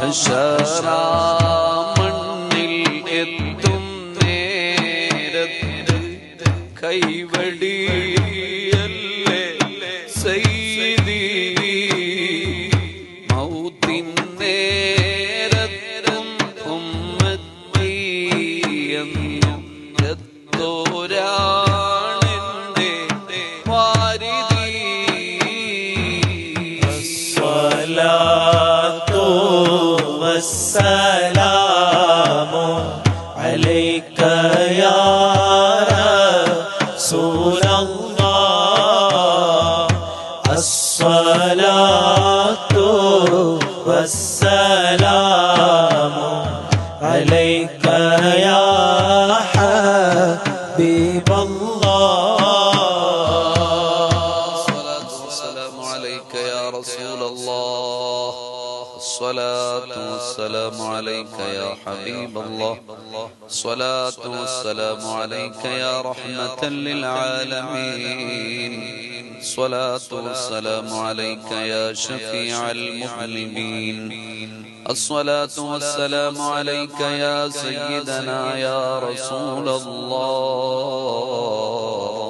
മഹ്ശറാ മണ്ണിൽ എത്തും നേരത്ത് കൈവടിയല്ലേ സയ്യിദി മൗത്തിൻ നേരത്തും ഉമ്മത്തി എന്നും എത്തോരാണെന്റെ വാരിദി അസ്സലാത്തു വസ്സലാമു അലൈക യാ റസൂലല്ലാഹ് അസ്സലാത്തു വസ്സലാമു അലൈക യാ الصلاة والسلام عليك يا حبيب الله الصلاة والسلام عليك يا رحمة للعالمين الصلاة والسلام عليك يا شفيع المذنبين الصلاة والسلام عليك يا سيدنا يا رسول الله